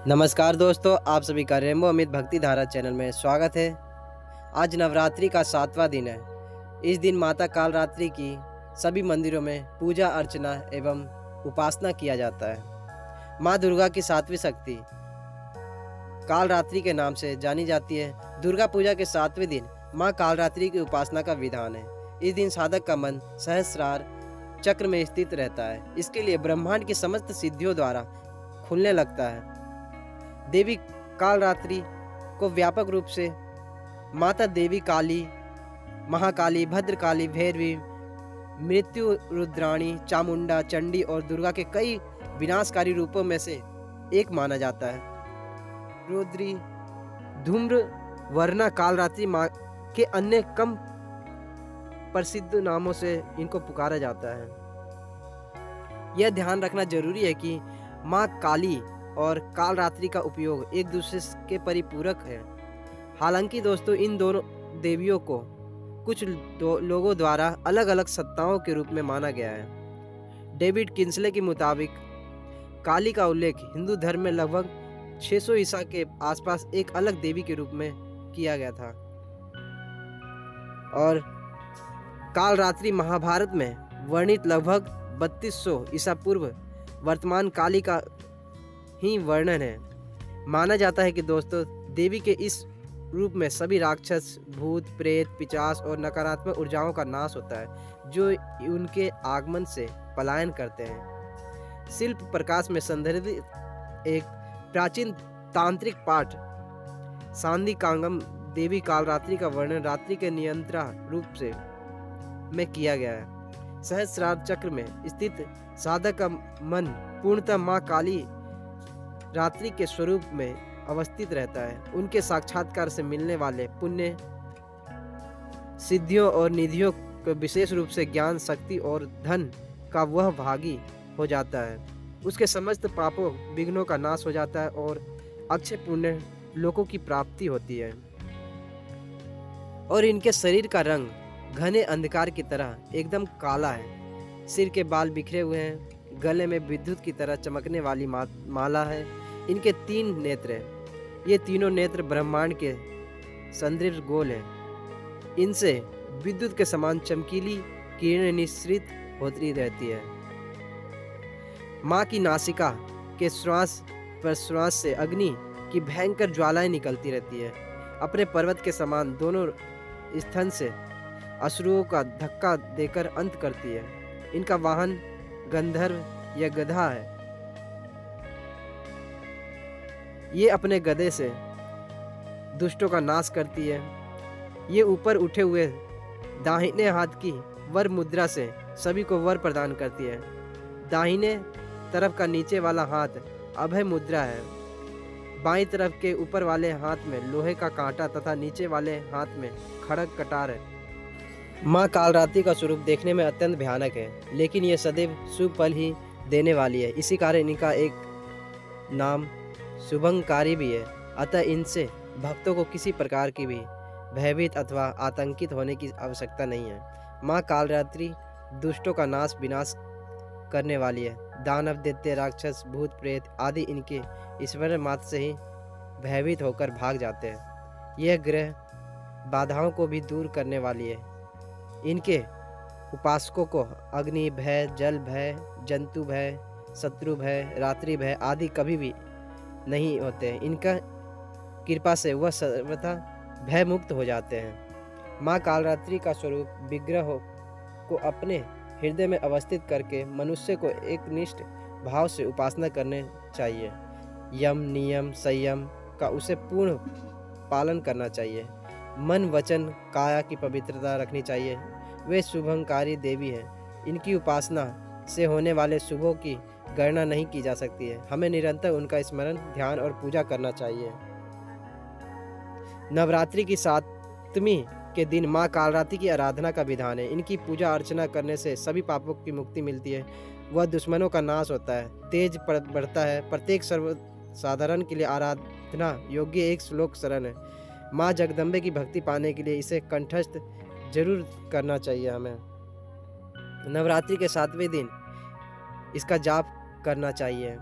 नमस्कार दोस्तों, आप सभी का रेमबो अमित भक्ति धारा चैनल में स्वागत है। आज नवरात्रि का 7वां दिन है। इस दिन माता कालरात्रि की सभी मंदिरों में पूजा अर्चना एवं उपासना किया जाता है। माँ दुर्गा की 7वीं शक्ति कालरात्रि के नाम से जानी जाती है। दुर्गा पूजा के 7वें दिन माँ कालरात्रि की उपासना का विधान है। इस दिन साधक का मन सहस्रार चक्र में स्थित रहता है। इसके लिए ब्रह्मांड की समस्त सिद्धियों द्वारा खुलने लगता है। देवी कालरात्रि को व्यापक रूप से माता देवी काली, महाकाली, भद्रकाली, भैरवी, मृत्यु रुद्राणी, चामुंडा, चंडी और दुर्गा के कई विनाशकारी रूपों में से एक माना जाता है। रुद्री, धूम्र, वर्णा, कालरात्रि माँ के अन्य कम प्रसिद्ध नामों से इनको पुकारा जाता है। यह ध्यान रखना जरूरी है कि माँ काली और कालरात्रि का उपयोग एक दूसरे के परिपूरक है। हालांकि दोस्तों, इन दोनों देवियों को कुछ लोगों द्वारा अलग अलग सत्ताओं के रूप में माना गया है। डेविड किंसले के मुताबिक काली का उल्लेख हिंदू धर्म में लगभग 600 ईसा के आसपास एक अलग देवी के रूप में किया गया था और कालरात्रि महाभारत में वर्णित लगभग 3200 ईसा पूर्व वर्तमान काली का ही वर्णन है। माना जाता है कि दोस्तों, देवी के इस रूप में सभी राक्षस, भूत, प्रेत, पिशाच और नकारात्मक ऊर्जाओं का नाश होता है जो उनके आगमन से पलायन करते हैं। शिल्प प्रकाश में संदर्भित एक प्राचीन तांत्रिक पाठ सांदी कांगम देवी कालरात्रि का वर्णन रात्रि के नियंत्रा रूप से में किया गया है। सहस्रार चक्र में स्थित साधक का मन पूर्णतः माँ काली रात्रि के स्वरूप में अवस्थित रहता है। उनके साक्षात्कार से मिलने वाले पुण्य, सिद्धियों और निधियों को विशेष रूप से ज्ञान, शक्ति और धन का वह भागी हो जाता है। उसके समस्त पापों, विघ्नों का नाश हो जाता है और अक्षय पुण्य लोकों की प्राप्ति होती है। और इनके शरीर का रंग घने अंधकार की तरह एकदम काला है। सिर के बाल बिखरे हुए हैं। गले में विद्युत की तरह चमकने वाली माला है। इनके 3 नेत्र हैं। ये तीनों नेत्र ब्रह्मांड के संदृश्य गोल हैं। इनसे विद्युत के समान चमकीली किरणें निःसृत होती रहती है। माँ की नासिका के श्वास प्रश्वास से अग्नि की भयंकर ज्वालाएं निकलती रहती है। अपने पर्वत के समान दोनों स्तन से अश्रुओं का धक्का देकर अंत करती है। इनका वाहन गंधर्व या गधा है। ये अपने गधे से दुष्टों का नाश करती है। ये ऊपर उठे हुए दाहिने हाथ की वर मुद्रा से सभी को वर प्रदान करती है। दाहिने तरफ का नीचे वाला हाथ अभय मुद्रा है। बाईं तरफ के ऊपर वाले हाथ में लोहे का कांटा तथा नीचे वाले हाथ में खड़ग कटार है। माँ कालरात्रि का स्वरूप देखने में अत्यंत भयानक है, लेकिन यह सदैव शुभ फल ही देने वाली है। इसी कारण इनका एक नाम शुभंकारी भी है। अतः इनसे भक्तों को किसी प्रकार की भी भयभीत अथवा आतंकित होने की आवश्यकता नहीं है। माँ कालरात्रि दुष्टों का विनाश करने वाली है। दानव, दैत्य, राक्षस, भूत, प्रेत आदि इनके ईश्वर मात्र से ही भयभीत होकर भाग जाते हैं। यह ग्रह बाधाओं को भी दूर करने वाली है। इनके उपासकों को अग्नि भय, जल भय, जंतु भय, शत्रु भय, रात्रि भय आदि कभी भी नहीं होते हैं। इनका कृपा से वह सर्वथा भय मुक्त हो जाते हैं। माँ कालरात्रि का स्वरूप विग्रह को अपने हृदय में अवस्थित करके मनुष्य को एक निष्ठ भाव से उपासना करने चाहिए। यम, नियम, संयम का उसे पूर्ण पालन करना चाहिए। मन, वचन, काया की पवित्रता रखनी चाहिए। वे शुभंकारी देवी हैं। इनकी उपासना से होने वाले शुभों की गणना नहीं की जा सकती है। हमें निरंतर उनका स्मरण, ध्यान और पूजा करना चाहिए। नवरात्रि की 7वीं के दिन माँ कालरात्रि की आराधना का विधान है। इनकी पूजा अर्चना करने से सभी पापों की मुक्ति मिलती है। वह दुश्मनों का नाश होता है, तेज बढ़ता है। प्रत्येक सर्वसाधारण के लिए आराधना योग्य एक श्लोक शरण है। माँ जगदम्बे की भक्ति पाने के लिए इसे कंठस्थ जरूर करना चाहिए। हमें नवरात्रि के 7वें दिन इसका जाप करना चाहिए।